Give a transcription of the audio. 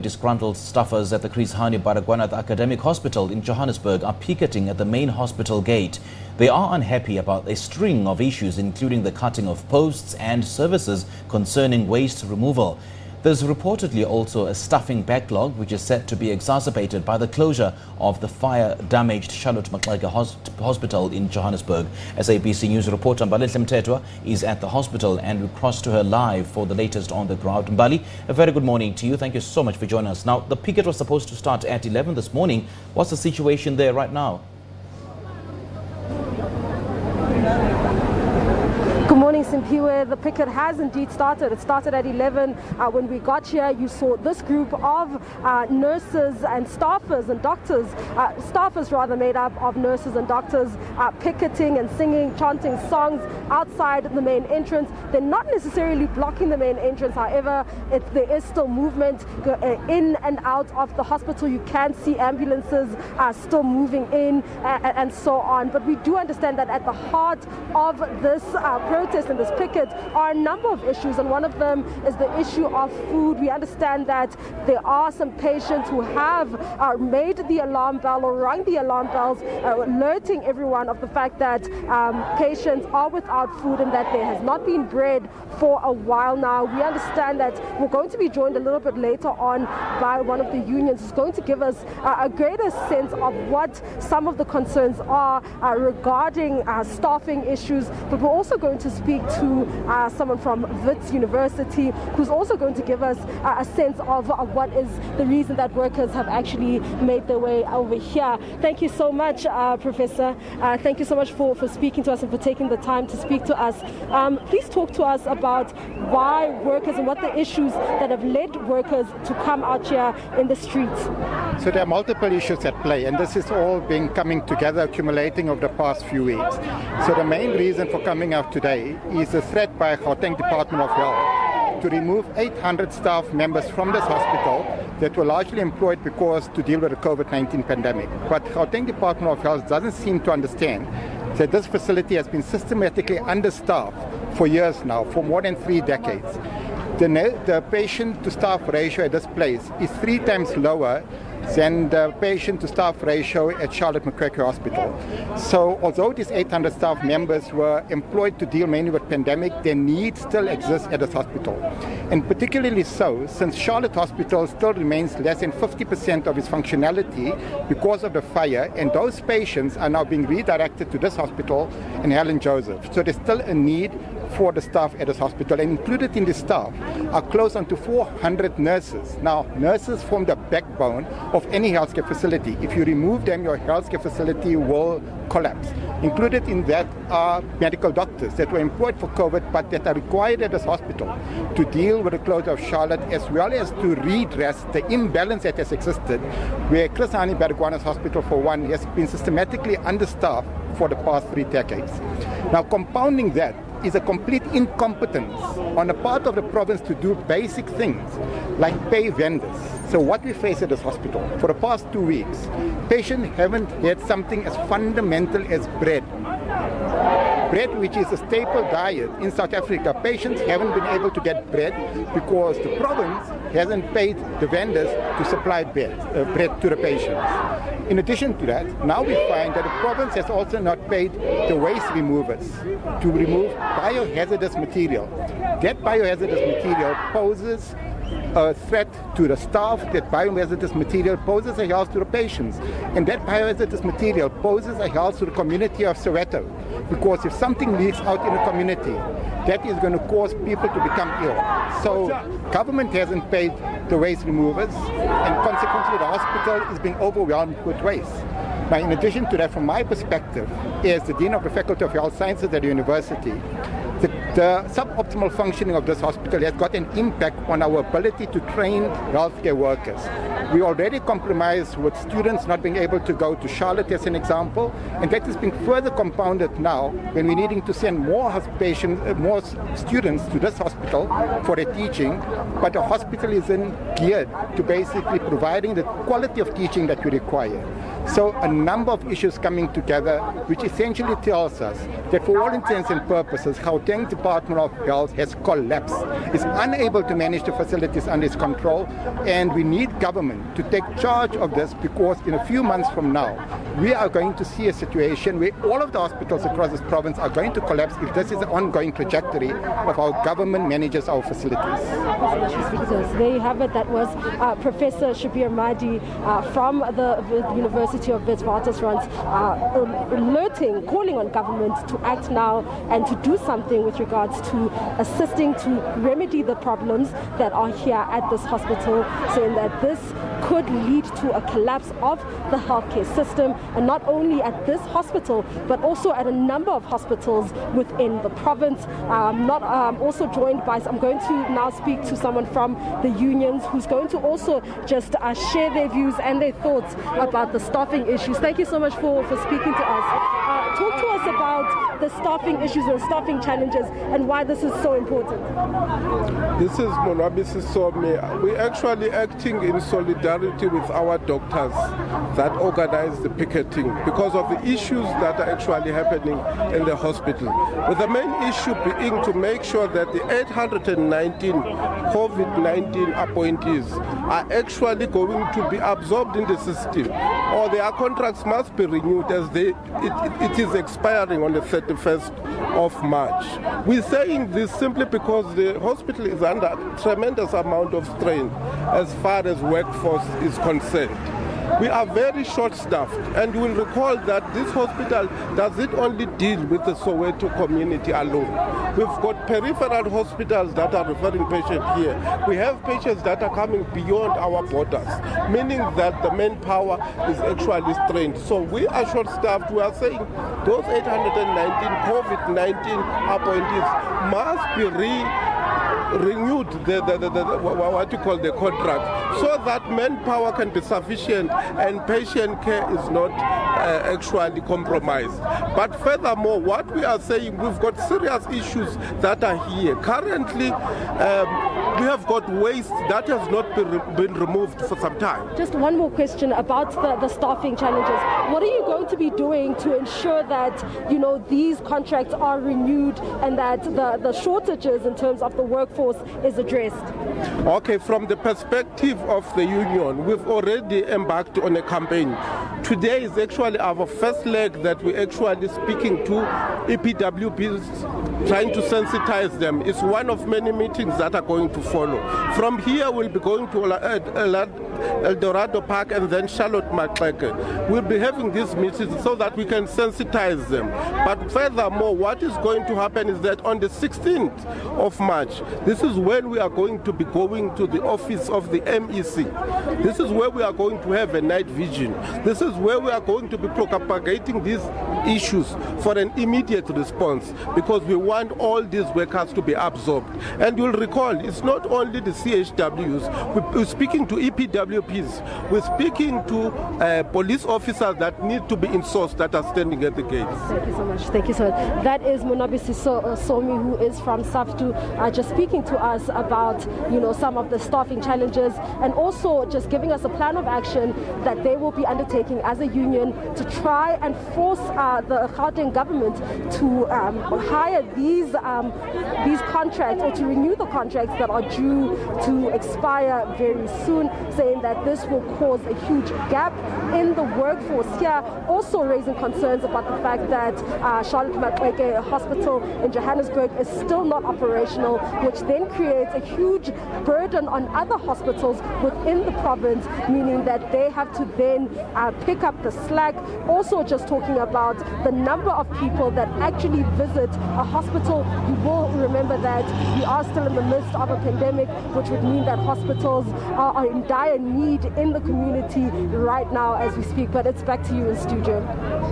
Disgruntled staffers at the Hani Baragwanath Academic Hospital in Johannesburg are picketing at the main hospital gate. They are unhappy about a string of issues, including the cutting of posts and services concerning waste removal. There's reportedly also a staffing backlog, which is set to be exacerbated by the closure of the fire-damaged Maxeke Hospital in Johannesburg. SABC News reporter Mbalenhle Mthethwa is at the hospital, and we cross to her live for the latest on the ground. Mbali, a very good morning to you. Thank you so much for joining us. Now, the picket was supposed to start at 11 this morning. What's the situation there right now? Good morning, Simpiwe. The picket has indeed started. It started at 11. When we got here, you saw this group of nurses and staffers and doctors, staffers rather, made up of nurses and doctors, picketing and singing, chanting songs outside the main entrance. They're not necessarily blocking the main entrance. However, there is still movement in and out of the hospital. You can see ambulances still moving in and so on. But we do understand that at the heart of this protest and this picket are a number of issues, and one of them is the issue of food. We understand that there are some patients who have made the alarm bell or rung the alarm bells, alerting everyone of the fact that patients are without food and that there has not been bread for a while now. We understand that we're going to be joined a little bit later on by one of the unions who's going to give us a greater sense of what some of the concerns are regarding staffing issues, but we're also going to speak to someone from Wits University who's also going to give us a sense of what is the reason that workers have actually made their way over here. Thank you so much, Professor. Thank you so much for speaking to us and for taking the time to speak to us. Please talk to us about why workers and what the issues that have led workers to come out here in the streets. So there are multiple issues at play, and this is all been coming together, accumulating over the past few weeks. So the main reason for coming out today is a threat by Gauteng Department of Health to remove 800 staff members from this hospital that were largely employed to deal with the COVID-19 pandemic. But Gauteng Department of Health doesn't seem to understand that this facility has been systematically understaffed for years now, for more than 3 decades. The patient-to-staff ratio at this place is 3 times lower than the patient-to-staff ratio at Maxeke Hospital. So although these 800 staff members were employed to deal mainly with pandemic, their need still exists at this hospital. And particularly so, since Charlotte Hospital still remains less than 50% of its functionality because of the fire, and those patients are now being redirected to this hospital in Helen Joseph. So there's still a need for the staff at this hospital, and included in the staff are close on to 400 nurses. Now, nurses form the backbone of any healthcare facility. If you remove them, your healthcare facility will collapse. Included in that are medical doctors that were employed for COVID but that are required at this hospital to deal with the closure of Charlotte, as well as to redress the imbalance that has existed, where Hani Baragwanath Hospital, for one, has been systematically understaffed for the past 3 decades. Now, compounding that is a complete incompetence on the part of the province to do basic things like pay vendors. So what we face at this hospital for the past 2 weeks, patients haven't had something as fundamental as bread. Bread, which is a staple diet in South Africa. Patients haven't been able to get bread because the province hasn't paid the vendors to supply bread to the patients. In addition to that, now we find that the province has also not paid the waste removers to remove biohazardous material. That biohazardous material poses a threat to the staff, that biohazardous material poses a health to the patients, and that biohazardous material poses a health to the community of Soweto, because if something leaks out in the community, that is going to cause people to become ill. So government hasn't paid the waste removers, and consequently the hospital is being overwhelmed with waste. Now, in addition to that, from my perspective, as the Dean of the Faculty of Health Sciences at the university, the suboptimal functioning of this hospital has got an impact on our ability to train healthcare workers. We already compromised with students not being able to go to Charlotte, as an example, and that is being further compounded now when we're needing to send more students to this hospital for their teaching, but the hospital isn't geared to basically providing the quality of teaching that we require. So a number of issues coming together, which essentially tells us that for all intents and purposes, Gauteng Department of Health has collapsed. It's unable to manage the facilities under its control, and we need government to take charge of this, because in a few months from now, we are going to see a situation where all of the hospitals across this province are going to collapse if this is the ongoing trajectory of how government manages our facilities. There you have it. That was Professor Shabir Mahdi from the University of Witwatersrand, calling on government to act now and to do something with regards to assisting to remedy the problems that are here at this hospital, saying that this could lead to a collapse of the healthcare system, and not only at this hospital but also at a number of hospitals within the province. Also joined by, I'm going to now speak to someone from the unions who's going to also just share their views and their thoughts about the staffing issues. Thank you so much for speaking to us. Talk to us about the staffing issues and staffing challenges and why this is so important. This is Monwabisi Some. We're actually acting in solidarity with our doctors that organize the picketing because of the issues that are actually happening in the hospital. With the main issue being to make sure that the 819 COVID-19 appointees are actually going to be absorbed in the system, or their contracts must be renewed as it is expiring on the 31st of March. We're saying this simply because the hospital is under a tremendous amount of strain as far as workforce is concerned. We are very short-staffed, and you will recall that this hospital doesn't only deal with the Soweto community alone. We've got peripheral hospitals that are referring patients here. We have patients that are coming beyond our borders, meaning that the manpower is actually strained. So we are short-staffed. We are saying those 819 COVID-19 appointees must be renewed what you call the contract, so that manpower can be sufficient and patient care is not actually compromised. But furthermore, what we are saying, we've got serious issues that are here. Currently, we have got waste that has not been removed for some time. Just one more question about the staffing challenges. What are you going to be doing to ensure that these contracts are renewed and that the shortages in terms of the workforce is addressed? Okay, from the perspective of the union, we've already embarked on a campaign. Today is actually our first leg that we're actually speaking to EPWPs, trying to sensitize them. It's one of many meetings that are going to follow. From here, we'll be going to El Dorado Park and then Charlotte Maxeke. We'll be having these meetings so that we can sensitize them. But furthermore, what is going to happen is that on the 16th of March, this is when we are going to be going to the office of the MEC. This is where we are going to have a night vision. This is where we are going to be propagating these issues for an immediate response, because we want all these workers to be absorbed. And you'll recall, it's not only the CHWs. We're speaking to EPWPs. We're speaking to police officers that need to be insourced, that are standing at the gates. Thank you so much. Thank you so much. That is Monwabisi Somi, who is from SAFTU, just speaking to us about some of the staffing challenges, and also just giving us a plan of action that they will be undertaking as a union to try and force the Gauteng government to hire these contracts, or to renew the contracts that are due to expire very soon, saying that this will cause a huge gap in the workforce here. Also raising concerns about the fact that Charlotte Maxeke Hospital in Johannesburg is still not operational, which then creates a huge burden on other hospitals within the province, meaning that they have to then pick up the slack. Also just talking about the number of people that actually visit a hospital. You will remember that we are still in the midst of a pandemic, which would mean that hospitals are in dire need in the community right now as we speak. But it's back to you in studio.